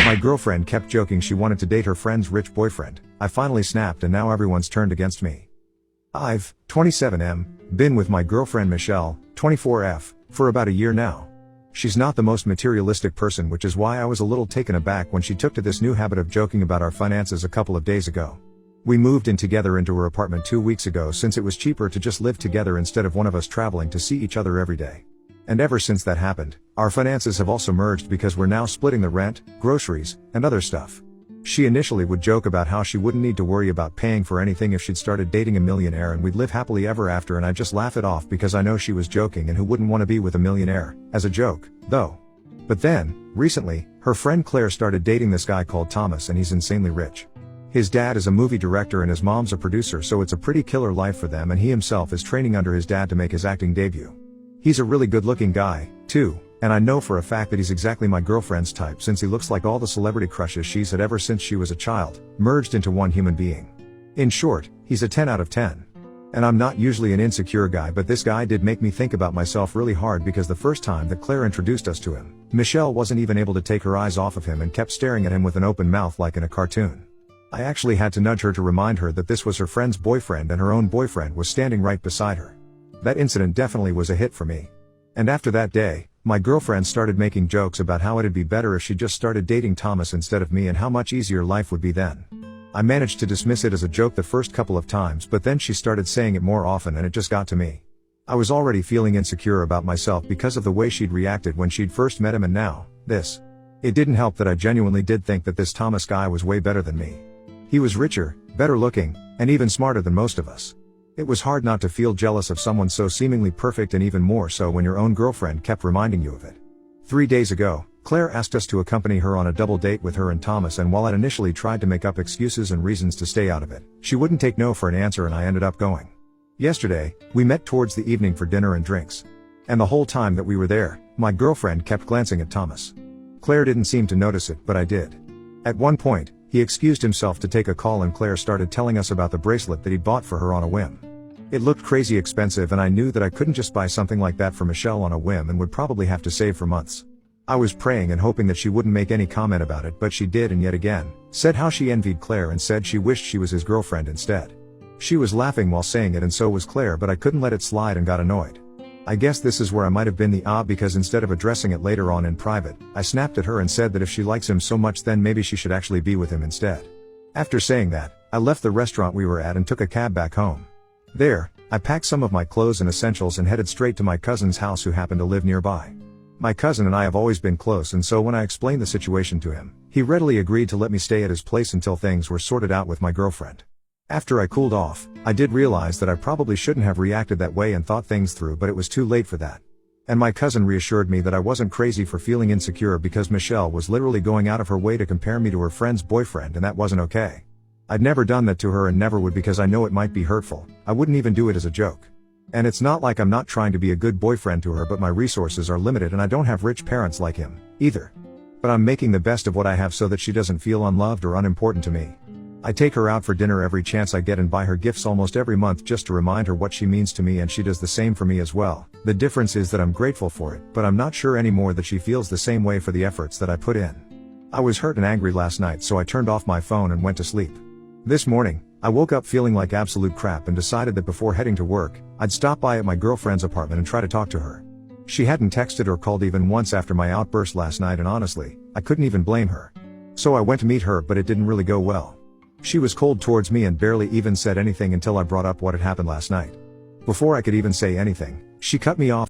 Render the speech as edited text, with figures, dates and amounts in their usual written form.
My girlfriend kept joking she wanted to date her friend's rich boyfriend. I finally snapped and now everyone's turned against me. I've, 27M, been with my girlfriend Michelle, 24F, for about a year now. She's not the most materialistic person, which is why I was a little taken aback when she took to this new habit of joking about our finances a couple of days ago. We moved in together into her apartment 2 weeks ago since it was cheaper to just live together instead of one of us traveling to see each other every day. And ever since that happened, our finances have also merged because we're now splitting the rent, groceries, and other stuff. She initially would joke about how she wouldn't need to worry about paying for anything if she'd started dating a millionaire and we'd live happily ever after, and I'd just laugh it off because I know she was joking and who wouldn't want to be with a millionaire, as a joke, though. But then, recently, her friend Claire started dating this guy called Thomas and he's insanely rich. His dad is a movie director and his mom's a producer, so it's a pretty killer life for them, and he himself is training under his dad to make his acting debut. He's a really good looking guy, too, and I know for a fact that he's exactly my girlfriend's type since he looks like all the celebrity crushes she's had ever since she was a child, merged into one human being. In short, he's a 10 out of 10. And I'm not usually an insecure guy, but this guy did make me think about myself really hard because the first time that Claire introduced us to him, Michelle wasn't even able to take her eyes off of him and kept staring at him with an open mouth like in a cartoon. I actually had to nudge her to remind her that this was her friend's boyfriend and her own boyfriend was standing right beside her. That incident definitely was a hit for me. And after that day, my girlfriend started making jokes about how it'd be better if she just started dating Thomas instead of me and how much easier life would be then. I managed to dismiss it as a joke the first couple of times, but then she started saying it more often and it just got to me. I was already feeling insecure about myself because of the way she'd reacted when she'd first met him, and now, this. It didn't help that I genuinely did think that this Thomas guy was way better than me. He was richer, better looking, and even smarter than most of us. It was hard not to feel jealous of someone so seemingly perfect, and even more so when your own girlfriend kept reminding you of it. 3 days ago, Claire asked us to accompany her on a double date with her and Thomas, and while I'd initially tried to make up excuses and reasons to stay out of it, she wouldn't take no for an answer and I ended up going. Yesterday, we met towards the evening for dinner and drinks. And the whole time that we were there, my girlfriend kept glancing at Thomas. Claire didn't seem to notice it, but I did. At one point, he excused himself to take a call and Claire started telling us about the bracelet that he'd bought for her on a whim. It looked crazy expensive and I knew that I couldn't just buy something like that for Michelle on a whim and would probably have to save for months. I was praying and hoping that she wouldn't make any comment about it, but she did, and yet again, said how she envied Claire and said she wished she was his girlfriend instead. She was laughing while saying it and so was Claire, but I couldn't let it slide and got annoyed. I guess this is where I might have been the because instead of addressing it later on in private, I snapped at her and said that if she likes him so much then maybe she should actually be with him instead. After saying that, I left the restaurant we were at and took a cab back home. There, I packed some of my clothes and essentials and headed straight to my cousin's house, who happened to live nearby. My cousin and I have always been close, and so when I explained the situation to him, he readily agreed to let me stay at his place until things were sorted out with my girlfriend. After I cooled off, I did realize that I probably shouldn't have reacted that way and thought things through, but it was too late for that. And my cousin reassured me that I wasn't crazy for feeling insecure because Michelle was literally going out of her way to compare me to her friend's boyfriend, and that wasn't okay. I'd never done that to her and never would because I know it might be hurtful. I wouldn't even do it as a joke. And it's not like I'm not trying to be a good boyfriend to her, but my resources are limited and I don't have rich parents like him, either. But I'm making the best of what I have so that she doesn't feel unloved or unimportant to me. I take her out for dinner every chance I get and buy her gifts almost every month just to remind her what she means to me, and she does the same for me as well. The difference is that I'm grateful for it, but I'm not sure anymore that she feels the same way for the efforts that I put in. I was hurt and angry last night, so I turned off my phone and went to sleep. This morning, I woke up feeling like absolute crap and decided that before heading to work, I'd stop by at my girlfriend's apartment and try to talk to her. She hadn't texted or called even once after my outburst last night, and honestly, I couldn't even blame her. So I went to meet her, but it didn't really go well. She was cold towards me and barely even said anything until I brought up what had happened last night. Before I could even say anything, she cut me off